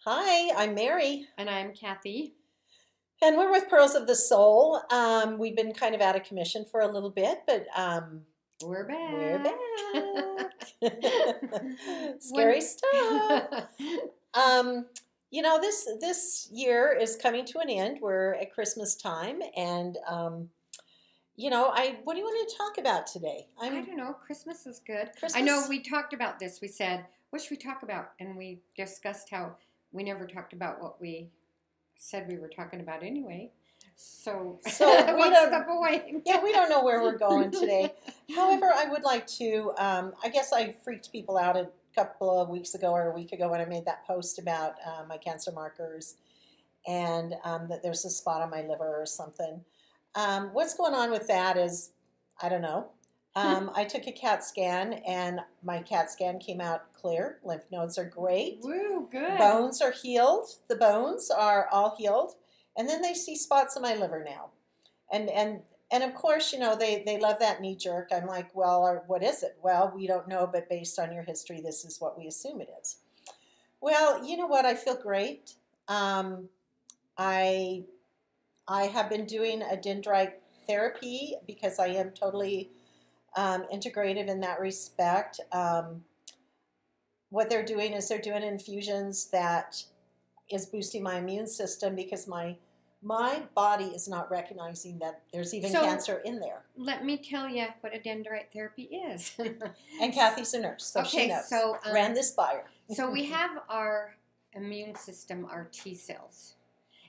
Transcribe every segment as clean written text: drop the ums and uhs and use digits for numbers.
Hi, I'm Mary, And I'm Cathy. and we're with Pearls of the Soul. We've been kind of out of commission for a little bit, but We're we're back. back. When Scary stuff. Um, this year is coming to an end. We're at Christmas time, and I what do you want to talk about today? I don't know, Christmas is good. I know Christmas. we talked about this. We said, what should we talk about? And we discussed how we never talked about what we said we were talking about anyway. So, So we one don't. step away. Yeah, we don't know where we're going today. However, I would like to. I guess I freaked people out a couple of weeks ago or a week ago when I made that post about my cancer markers and that there's a spot on my liver or something. What's going on with that is, I don't know. I took a CAT scan and my CAT scan came out clear. Lymph nodes are great. Woo, good. Bones are healed. The bones are all healed. And then they see spots in my liver now. And of course, they love that knee jerk. I'm like, well, what is it? Well, we don't know, but based on your history, this is what we assume it is. Well, you know what? I feel great. I have been doing a dendrite therapy because I am totally integrative in that respect. What they're doing is they're doing infusions that is boosting my immune system because my body is not recognizing that there's even cancer in there. Let me tell you what a dendrite therapy is. And Cathy's a nurse, so she knows. So ran this by her. So we have our immune system, our T cells.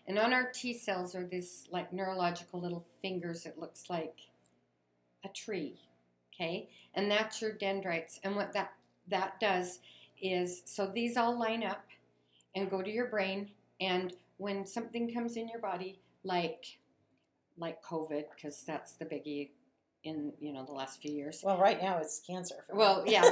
And on our T cells are these like neurological little fingers. It looks like a tree, okay? And that's your dendrites. And what that does is, so these all line up and go to your brain. And when something comes in your body, like COVID, because that's the biggie in the last few years. Well, right now it's cancer. Well, yeah,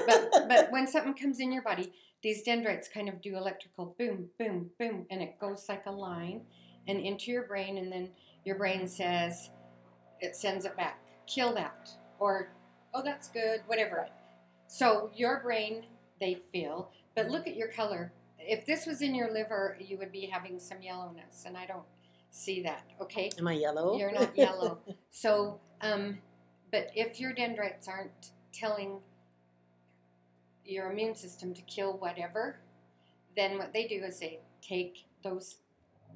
but when something comes in your body, these dendrites kind of do electrical boom, boom, boom, and it goes like a line and into your brain, and then your brain it sends it back, kill that, or, oh, that's good, whatever. Right. So your brain, they feel, but look at your color. If this was in your liver, you would be having some yellowness, and I don't see that, okay? Am I yellow? You're not yellow. So, but if your dendrites aren't telling your immune system to kill whatever, then what they do is they take those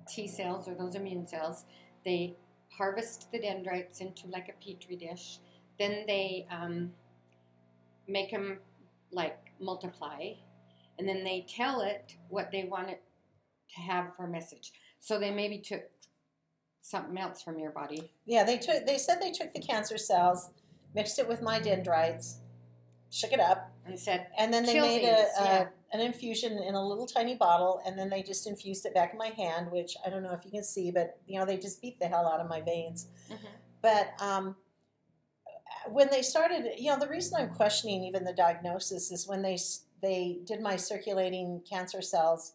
T cells or those immune cells, they harvest the dendrites into like a petri dish, then they make them like multiply, and then they tell it what they want it to have for a message. So they maybe took something else from your body. Yeah, they said they took the cancer cells, mixed it with my dendrites, shook it up, and then they made an infusion in a little tiny bottle, and then they just infused it back in my hand, which I don't know if you can see, but they just beat the hell out of my veins. Mm-hmm. But when they started, the reason I'm questioning even the diagnosis is when they did my circulating cancer cells.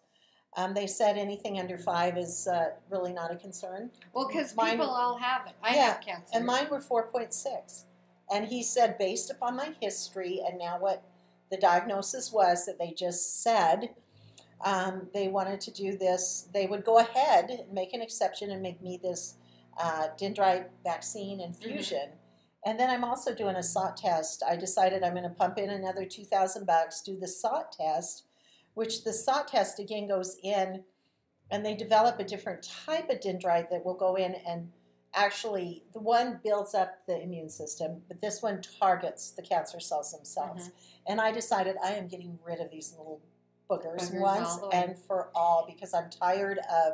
They said anything under 5 is really not a concern. Well, because people all have it. I have cancer. And mine were 4.6. And he said, based upon my history and now what the diagnosis was, that they just said they wanted to do this, they would go ahead and make an exception and make me this dendrite vaccine infusion. Mm-hmm. And then I'm also doing a SOT test. I decided I'm going to pump in another $2,000, do the SOT test, which the SOT test again goes in, and they develop a different type of dendrite that will go in and actually, the one builds up the immune system, but this one targets the cancer cells themselves. Mm-hmm. And I decided I am getting rid of these little boogers once and for all because I'm tired of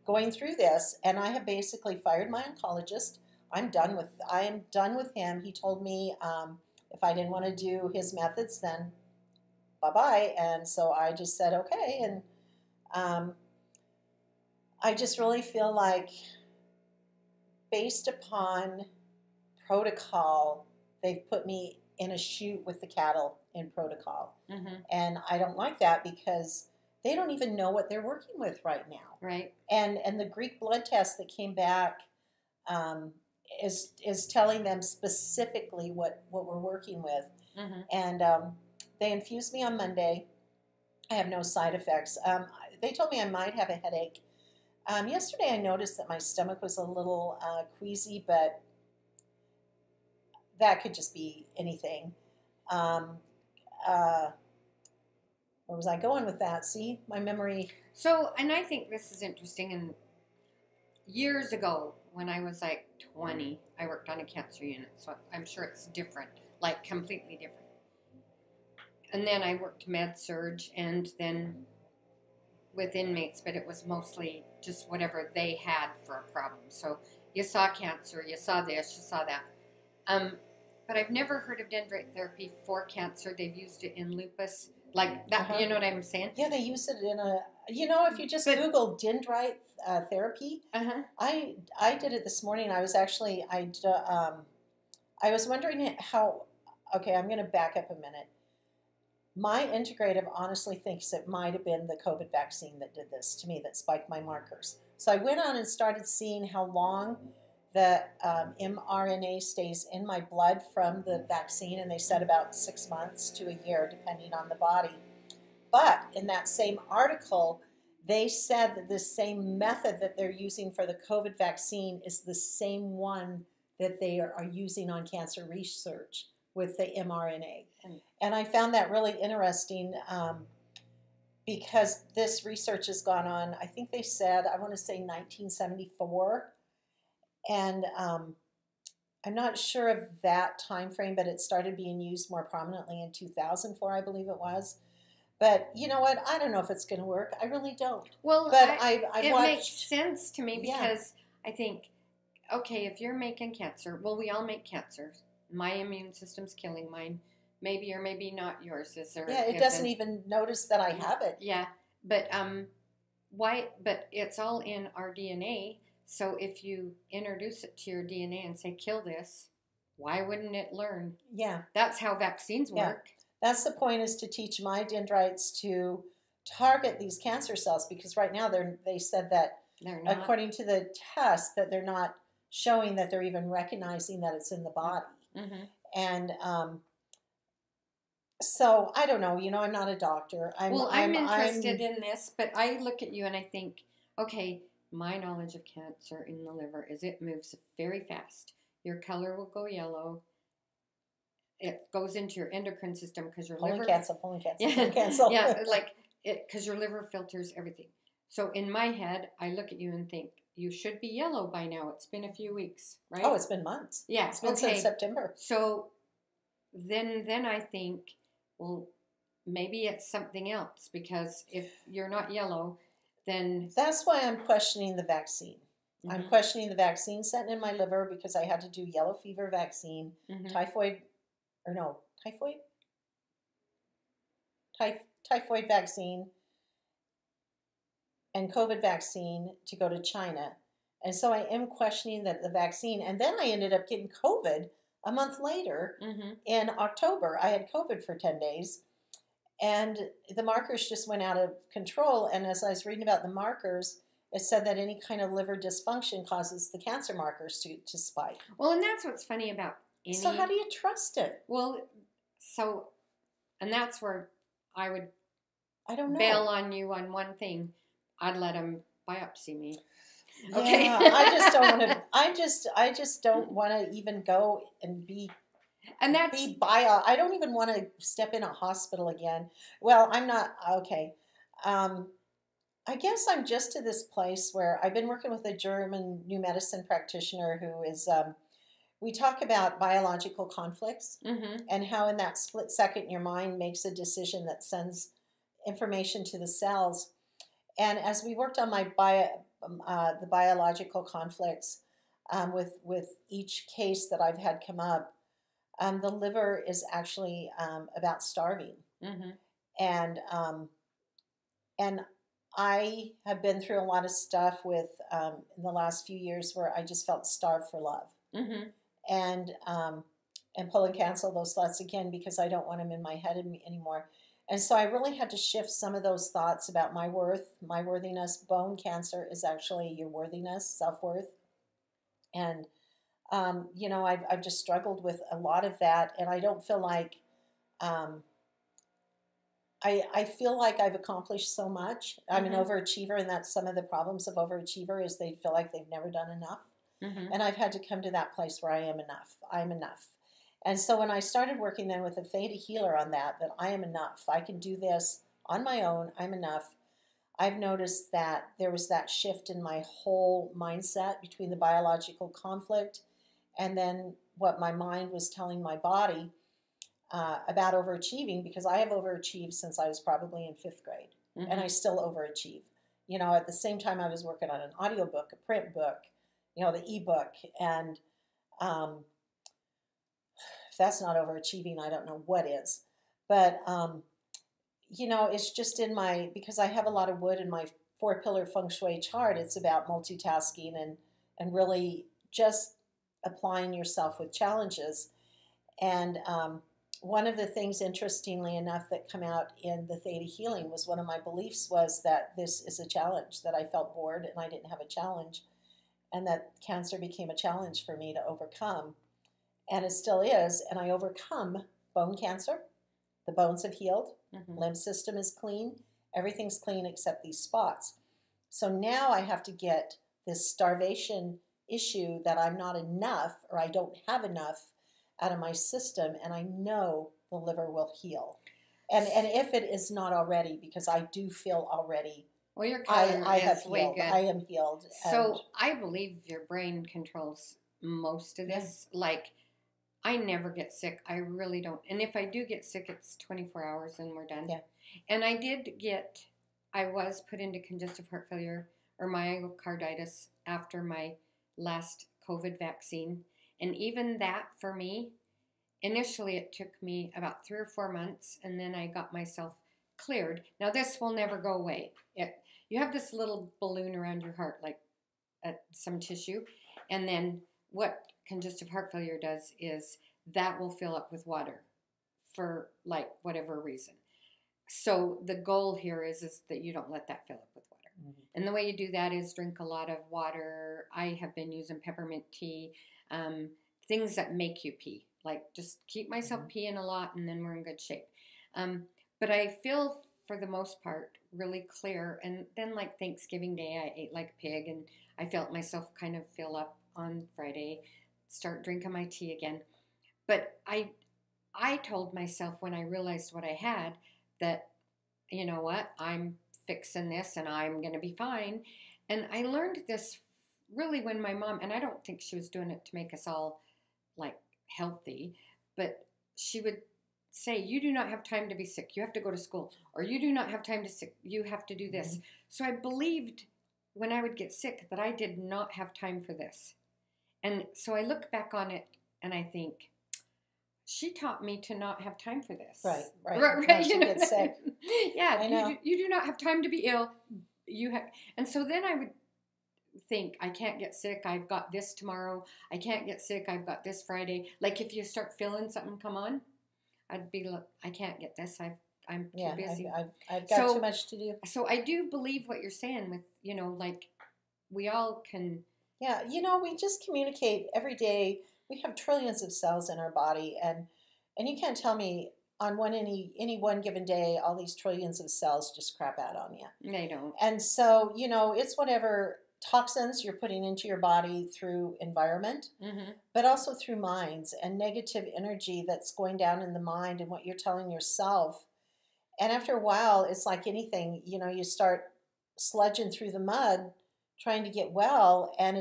going through this. And I have basically fired my oncologist. I am done with him. He told me if I didn't want to do his methods, then bye-bye. And so I just said, okay. And I just really feel like based upon protocol, they've put me in a chute with the cattle in protocol. Mm-hmm. And I don't like that because they don't even know what they're working with right now. Right. And the Greek blood test that came back is telling them specifically what we're working with. Mm-hmm. And they infused me on Monday. I have no side effects. they told me I might have a headache. Yesterday I noticed that my stomach was a little queasy, but that could just be anything. Where was I going with that? See, my memory. So, and I think this is interesting. And years ago, when I was like 20, I worked on a cancer unit. So I'm sure it's different, like completely different. And then I worked med surge and then with inmates, but it was mostly just whatever they had for a problem. So you saw cancer, you saw this, you saw that. But I've never heard of dendrite therapy for cancer. They've used it in lupus. Like that, you know what I'm saying? Yeah, they use it in a, if you just Google dendrite therapy, I did it this morning. I was actually, I was wondering how, okay, I'm going to back up a minute. My integrative honestly thinks it might have been the COVID vaccine that did this to me, that spiked my markers. So I went on and started seeing how long the mRNA stays in my blood from the vaccine, and they said about 6 months to a year, depending on the body. But in that same article, they said that the same method that they're using for the COVID vaccine is the same one that they are using on cancer research with the mRNA. And I found that really interesting because this research has gone on, I think they said, I want to say 1974. And I'm not sure of that time frame, but it started being used more prominently in 2004, I believe it was. But you know what? I don't know if it's going to work. I really don't. Well, but it makes sense to me because I think, okay, if you're making cancer, well, we all make cancer. My immune system's killing mine. Maybe or maybe not yours. It doesn't even notice that I have it. Yeah, but why? But it's all in our DNA. So if you introduce it to your DNA and say, kill this, why wouldn't it learn? Yeah. That's how vaccines work. That's the point, is to teach my dendrites to target these cancer cells, because right now they said that they're not, according to the test, that they're not showing that they're even recognizing that it's in the body. Mm-hmm. And so I don't know, I'm not a doctor. I'm interested in this, but I look at you and I think, okay, my knowledge of cancer in the liver is it moves very fast. Your color will go yellow. It goes into your endocrine system because your liver... Pulling cancel. Yeah, because your liver filters everything. So in my head, I look at you and think, you should be yellow by now. It's been a few weeks, right? Oh, it's been months. Yeah. It's been since September. So then I think, well, maybe it's something else, because if you're not yellow, then... That's why I'm questioning the vaccine. Mm-hmm. I'm questioning the vaccine setting in my liver because I had to do yellow fever vaccine, typhoid vaccine, and COVID vaccine to go to China. And so I am questioning the vaccine. And then I ended up getting COVID a month later in October. I had COVID for 10 days. And the markers just went out of control. And as I was reading about the markers, it said that any kind of liver dysfunction causes the cancer markers to spike. Well, and that's what's funny about any... So how do you trust it? Well, and that's where I would... I don't know. Bail on you on one thing. I'd let them biopsy me. Okay. Yeah, I just don't want to... I just don't want to even go and be... And that's... I don't even want to step in a hospital again. Well, I'm not... Okay. I guess I'm just to this place where I've been working with a German new medicine practitioner who is... we talk about biological conflicts and how in that split second your mind makes a decision that sends information to the cells. And as we worked on the biological conflicts with each case that I've had come up, the liver is actually about starving. And I have been through a lot of stuff with in the last few years where I just felt starved for love. And pull and cancel those thoughts again because I don't want them in my head anymore. And so I really had to shift some of those thoughts about my worth, my worthiness. Bone cancer is actually your worthiness, self-worth. And, I've just struggled with a lot of that. And I don't feel like I feel like I've accomplished so much. I'm an Mhm. overachiever, and that's some of the problems of overachiever is they feel like they've never done enough. Mhm. And I've had to come to that place where I am enough. I'm enough. And so when I started working then with a theta healer on that I am enough. I can do this on my own. I'm enough. I've noticed that there was that shift in my whole mindset between the biological conflict and then what my mind was telling my body about overachieving, because I have overachieved since I was probably in 5th grade, and I Mhm. still overachieve. You know, at the same time I was working on an audiobook, a print book, you know, the ebook, and um, if that's not overachieving, I don't know what is. But you know, it's just in my, because I have a lot of wood in my 4-pillar feng shui chart. It's about multitasking and really just applying yourself with challenges. And one of the things, interestingly enough, that come out in the theta healing was one of my beliefs was that this is a challenge, that I felt bored and I didn't have a challenge, and that cancer became a challenge for me to overcome. And it still is. And I overcome bone cancer. The bones have healed. Mhm. Lymph system is clean. Everything's clean except these spots. So now I have to get this starvation issue that I'm not enough or I don't have enough out of my system, and I know the liver will heal. And if it is not already, because I do feel already, Well, your I color have is way healed. good. I am healed. So I believe your brain controls most of this. Like, I never get sick. I really don't. And if I do get sick, it's 24 hours and we're done. Yeah. And I was put into congestive heart failure or myocarditis after my last COVID vaccine. And even that for me, initially it took me about 3 or 4 months, and then I got myself cleared. Now this will never go away. You have this little balloon around your heart, like some tissue, and then what congestive heart failure does is that will fill up with water for like whatever reason. So the goal here is that you don't let that fill up with water. Mm-hmm. And the way you do that is drink a lot of water. I have been using peppermint tea, things that make you pee. Like just keep myself peeing a lot, and then we're in good shape. But I feel for the most part really clear. And then like Thanksgiving Day, I ate like a pig, and I felt myself kind of fill up on Friday, start drinking my tea again. But I told myself when I realized what I had that, you know what, I'm fixing this and I'm going to be fine. And I learned this really when my mom, and I don't think she was doing it to make us all like healthy, but she would say, you do not have time to be sick. You have to go to school. Or you do not have time to sick. You have to do this. So I believed when I would get sick that I did not have time for this. And so I look back on it and I think, she taught me to not have time for this. Right. Right. You get sick. Yeah. I know. You do not have time to be ill. And so then I would think, I can't get sick. I've got this tomorrow. I can't get sick. I've got this Friday. Like if you start feeling something come on, I'd be like, I can't get this. I'm too busy. I've got too much to do. So I do believe what you're saying with, like we all can. Yeah. We just communicate every day. We have trillions of cells in our body, and you can't tell me on any one given day all these trillions of cells just crap out on you. They don't. And so, it's whatever toxins you're putting into your body through environment, but also through minds and negative energy that's going down in the mind and what you're telling yourself. And after a while, it's like anything, you start sludging through the mud trying to get well, and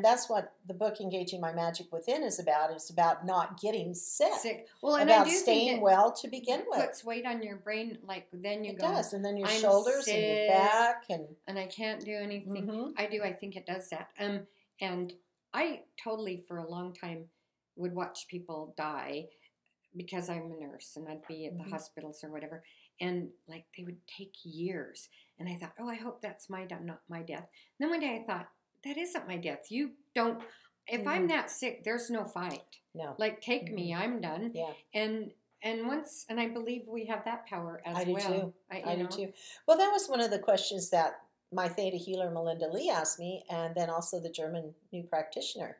that's what the book Engaging My Magic Within is about. It's about not getting sick. Well, and about I do staying think well to begin with. Puts weight on your brain, like then you it go. It does, and then your I'm shoulders sick, and your back, and I can't do anything. I think it does that. And I totally for a long time would watch people die because I'm a nurse and I'd be at the hospitals or whatever, and like they would take years. And I thought, oh, I hope that's my death, not my death. And then one day I thought, that isn't my death. You don't, if I'm that sick, there's no fight. No. Like, take me, I'm done. Yeah. And I believe we have that power as well. Too. I do too. Well, that was one of the questions that my theta healer, Melinda Lee, asked me, and then also the German new practitioner.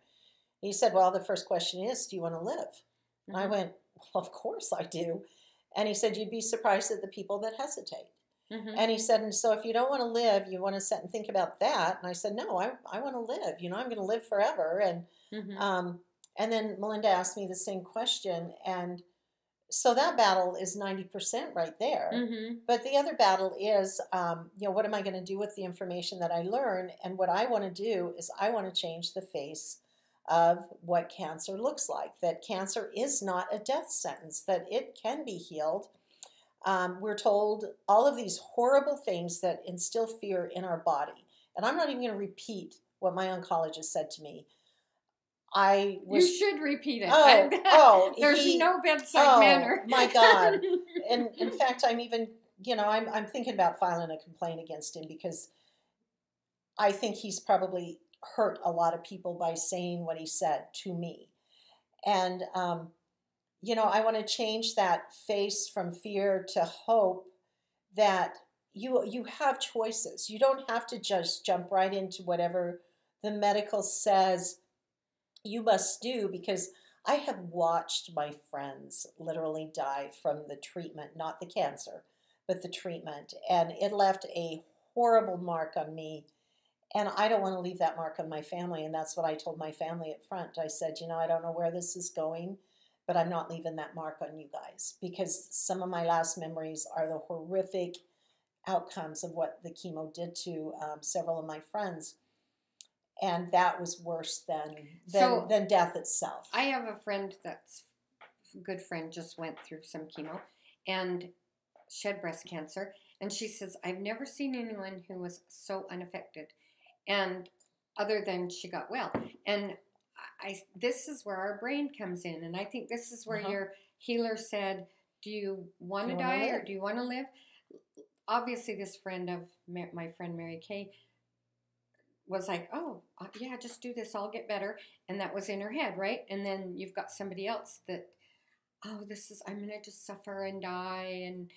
He said, well, the first question is, do you want to live? And I went, well, of course I do. And he said, you'd be surprised at the people that hesitate. Mm-hmm. And he said, and so if you don't want to live, you want to sit and think about that. And I said, no, I want to live. You know, I'm going to live forever. And then Melinda asked me the same question. And so that battle is 90% right there. But the other battle is, what am I going to do with the information that I learn? And what I want to do is I want to change the face of what cancer looks like, that cancer is not a death sentence, that it can be healed. We're told all of these horrible things that instill fear in our body. And I'm not even going to repeat what my oncologist said to me. You should repeat it. There's no bedside manner. My God. And in fact, I'm even, I'm thinking about filing a complaint against him because I think he's probably hurt a lot of people by saying what he said to me. And, I want to change that face from fear to hope that you have choices. You don't have to just jump right into whatever the medical says you must do, because I have watched my friends literally die from the treatment, not the cancer, but the treatment. And it left a horrible mark on me. And I don't want to leave that mark on my family. And that's what I told my family up front. I said, I don't know where this is going, but I'm not leaving that mark on you guys, because some of my last memories are the horrific outcomes of what the chemo did to several of my friends. And that was worse than death itself. I have a friend that's a good friend, just went through some chemo and she had breast cancer. And she says, I've never seen anyone who was so unaffected. And other than she got well. And this is where our brain comes in. And I think this is where your healer said, do you want to die or do you want to live? Obviously, this friend of my friend Mary Kay was like, oh, yeah, just do this. I'll get better. And that was in her head, right? And then you've got somebody else that, I'm going to just suffer and die. And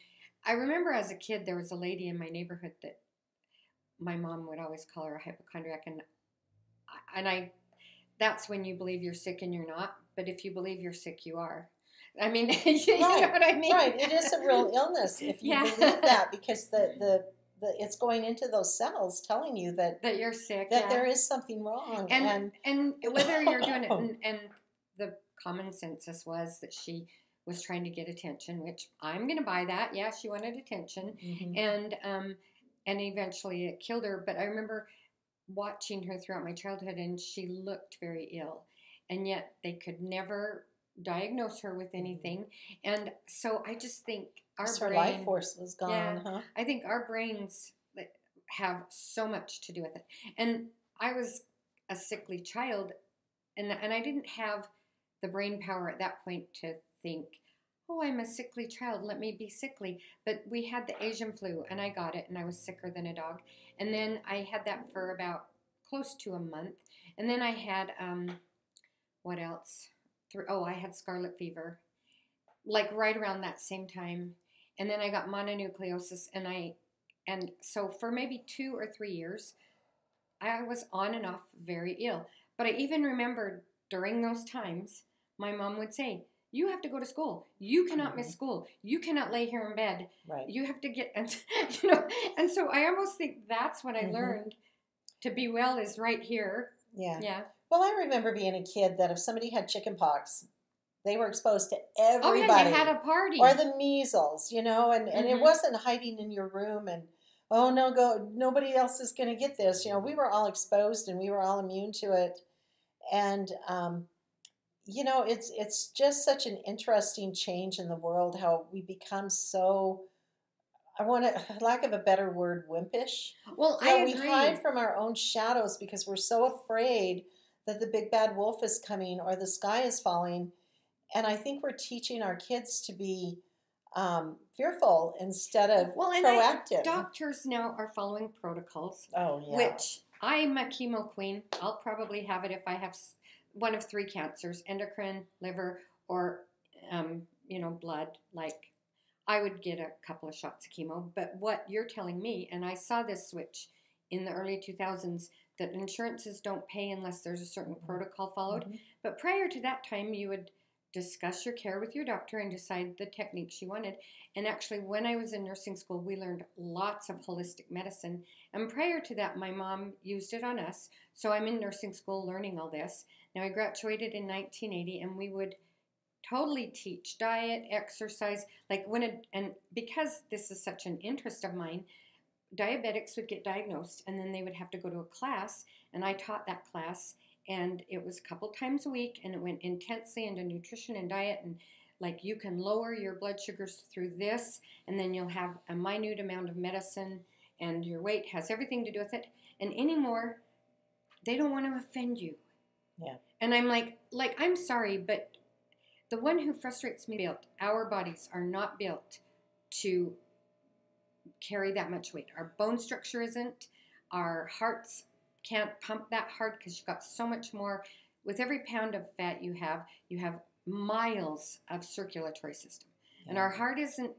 I remember as a kid, there was a lady in my neighborhood that my mom would always call her a hypochondriac. And that's when you believe you're sick and you're not. But if you believe you're sick, you are. I mean, you know what I mean? Right. It is a real illness if you believe that, because it's going into those cells telling you that you're sick, that there is something wrong. And whether you're doing it, and the common census was that she was trying to get attention, which I'm going to buy that. Yeah, she wanted attention. And eventually it killed her. But I remember watching her throughout my childhood, and she looked very ill. And yet they could never diagnose her with anything. And so I just think her life force was gone. Yeah, I think our brains have so much to do with it. And I was a sickly child, and I didn't have the brain power at that point to think, oh, I'm a sickly child, let me be sickly. But we had the Asian flu, and I got it, and I was sicker than a dog. And then I had that for about close to a month. And then I had, what else? I had scarlet fever, like right around that same time. And then I got mononucleosis, and so for maybe 2 or 3 years, I was on and off very ill. But I even remember during those times, my mom would say, you have to go to school. You cannot miss school. You cannot lay here in bed. Right. You have to get, and so I almost think that's what I learned. To be well is right here. Yeah. Yeah. Well, I remember being a kid that if somebody had chicken pox, they were exposed to everybody. Oh, yeah, they had a party. Or the measles, and it wasn't hiding in your room and, oh, no, nobody else is going to get this. We were all exposed and we were all immune to it. And, it's just such an interesting change in the world, how we become so, lack of a better word, wimpish. Well, I agree. We hide from our own shadows because we're so afraid that the big bad wolf is coming or the sky is falling. And I think we're teaching our kids to be fearful instead of proactive. Doctors now are following protocols. Oh, yeah. Which I'm a chemo queen. I'll probably have it if I have one of 3 cancers, endocrine, liver, or, blood. Like, I would get a couple of shots of chemo. But what you're telling me, and I saw this switch in the early 2000s, that insurances don't pay unless there's a certain protocol followed. But prior to that time, you would discuss your care with your doctor and decide the techniques you wanted. And actually, when I was in nursing school, we learned lots of holistic medicine. And prior to that, my mom used it on us. So I'm in nursing school learning all this. Now, I graduated in 1980, and we would totally teach diet, exercise, like and because this is such an interest of mine, diabetics would get diagnosed, and then they would have to go to a class, and I taught that class, and it was a couple times a week, and it went intensely into nutrition and diet, and like you can lower your blood sugars through this, and then you'll have a minute amount of medicine, and your weight has everything to do with it. And anymore, they don't want to offend you. Yeah. And I'm like I'm sorry, but the one who frustrates me, our bodies are not built to carry that much weight. Our bone structure isn't. Our hearts can't pump that hard because you've got so much more. With every pound of fat you have miles of circulatory system. Yeah. And our heart isn't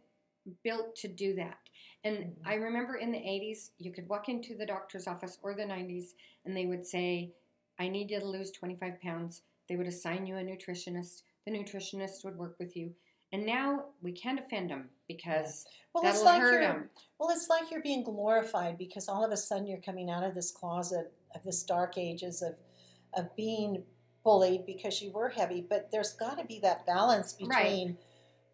built to do that. And I remember in the 80s, you could walk into the doctor's office, or the 90s, and they would say, I need you to lose 25 pounds. They would assign you a nutritionist. The nutritionist would work with you. And now we can't offend them because that'll hurt them. Well, it's like you're being glorified because all of a sudden you're coming out of this closet of this dark ages of being bullied because you were heavy. But there's got to be that balance between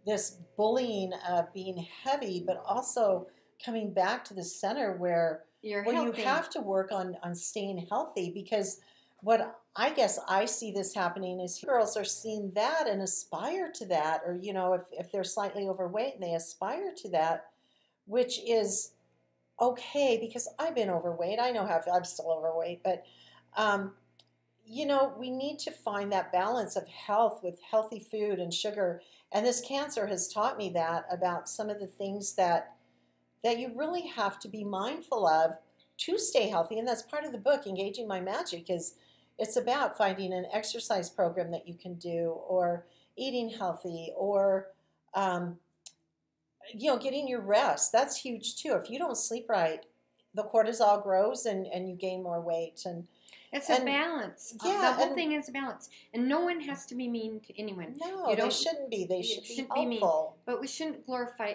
this bullying of being heavy, but also coming back to the center where you have to work on staying healthy. Because what I guess I see this happening is girls are seeing that and aspire to that, or, you know, if they're slightly overweight and they aspire to that, which is okay because I've been overweight. I know how I'm still overweight, but, you know, we need to find that balance of health with healthy food and sugar. And this cancer has taught me that about some of the things that you really have to be mindful of to stay healthy. And that's part of the book, Engaging My Magic, is it's about finding an exercise program that you can do, or eating healthy, or, you know, getting your rest. That's huge too. If you don't sleep right, the cortisol grows and you gain more weight. And it's a balance. Yeah, the whole thing is a balance. And no one has to be mean to anyone. No, they shouldn't be. They should be helpful. But we shouldn't glorify,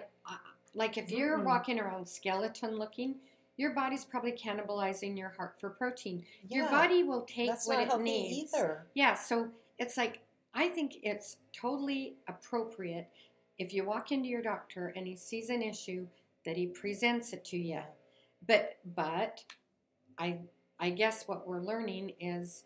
like if you're walking around skeleton looking, your body's probably cannibalizing your heart for protein. Yeah, your body will take what it needs. Either. Yeah, so it's like, I think it's totally appropriate if you walk into your doctor and he sees an issue that he presents it to you. But I guess what we're learning is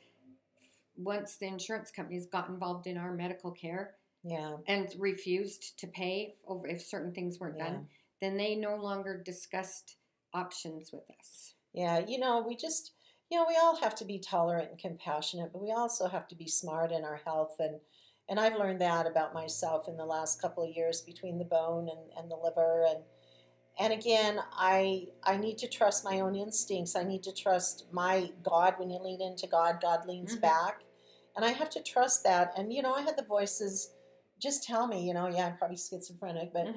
once the insurance companies got involved in our medical care and refused to pay over if certain things weren't done, then they no longer discussed options with us. Yeah, you know, we all have to be tolerant and compassionate, but we also have to be smart in our health. And I've learned that about myself in the last couple of years between the bone and the liver. And again, I need to trust my own instincts. I need to trust my God. When you lean into God, God leans back. And I have to trust that. And, you know, I had the voices just tell me, you know, I'm probably schizophrenic, but,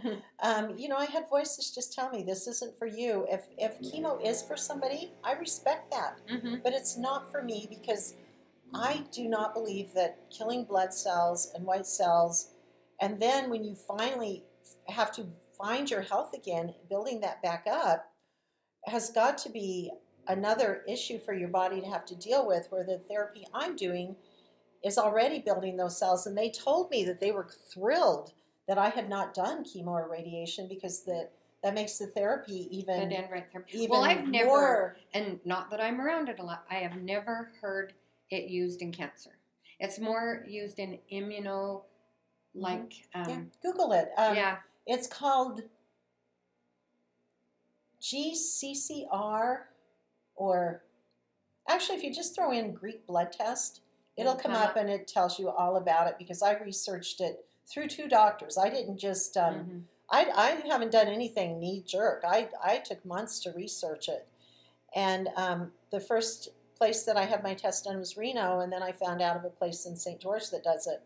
you know, I had voices just tell me, this isn't for you. If chemo is for somebody, I respect that. But it's not for me, because I do not believe that killing blood cells and white cells, and then when you finally have to find your health again, building that back up, has got to be another issue for your body to have to deal with, where the therapy I'm doing is already building those cells. And they told me that they were thrilled that I had not done chemo or radiation, because that makes the therapy even, the Dendrite therapy. Well, I've never, and not that I'm around it a lot, I have never heard it used in cancer. It's more used in immuno, like... Google it. It's called GCCR, or actually if you just throw in Greek blood test, it'll come up and it tells you all about it, because I researched it through 2 doctors. I didn't just, I haven't done anything knee-jerk. I took months to research it. And the first place that I had my test done was Reno, and then I found out of a place in St. George that does it.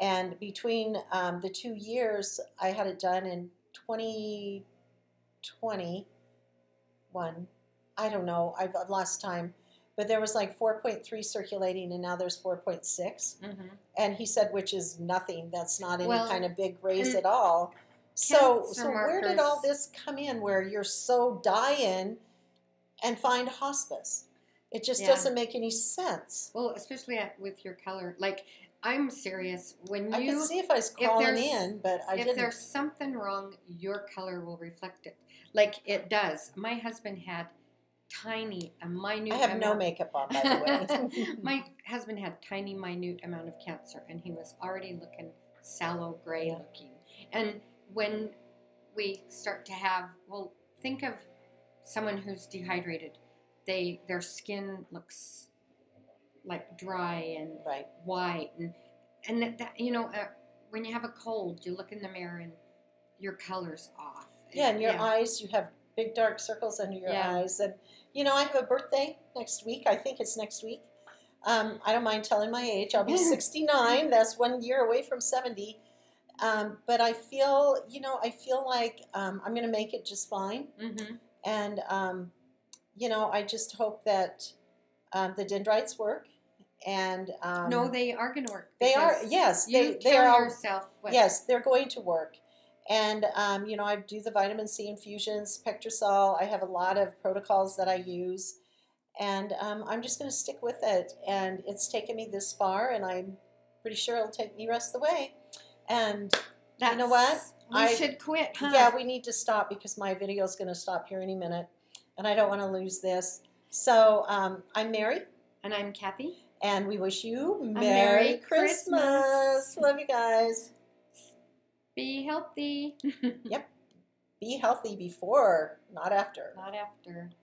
And between the 2 years, I had it done in 2021. I don't know. I've lost time. but there was like 4.3 circulating, and now there's 4.6. Mm-hmm. And he said, which is nothing. That's not any Well, kind of big raise at all. So where did all markers- this come in where you're so dying and find hospice? It just Yeah. doesn't make any sense. Well, especially with your color. Like, I'm serious. When I you, could see if I was crawling there's- in, but I if didn't. there's something wrong, your color will reflect it. Like it does. My husband had tiny, a minute. I have no makeup on, by the way. My husband had tiny, minute amount of cancer, and he was already looking sallow, gray Yeah. looking. And when we start to have, well, think of someone who's dehydrated. Their skin looks like dry and Right. white, and that you know, when you have a cold, you look in the mirror and your color's off. Yeah, and your eyes, you have big dark circles under your eyes. And, I have a birthday next week. I think it's next week. I don't mind telling my age. I'll be 69. That's 1 year away from 70. But I feel, like I'm going to make it just fine. Mm-hmm. And, I just hope that the dendrites work. And No, they are going to work. they are, because yes, You they kill are. yourself. Yes, they're going to work. And, I do the vitamin C infusions, Pectrosol. I have a lot of protocols that I use. And I'm just going to stick with it. And it's taken me this far, and I'm pretty sure it'll take me the rest of the way. And you know what? We should quit, huh? Yeah, we need to stop because my video is going to stop here any minute. And I don't want to lose this. So I'm Mary. And I'm Cathy. And we wish you Merry Christmas. Christmas. Love you guys. Be healthy. Yep. Be healthy before, not after. Not after.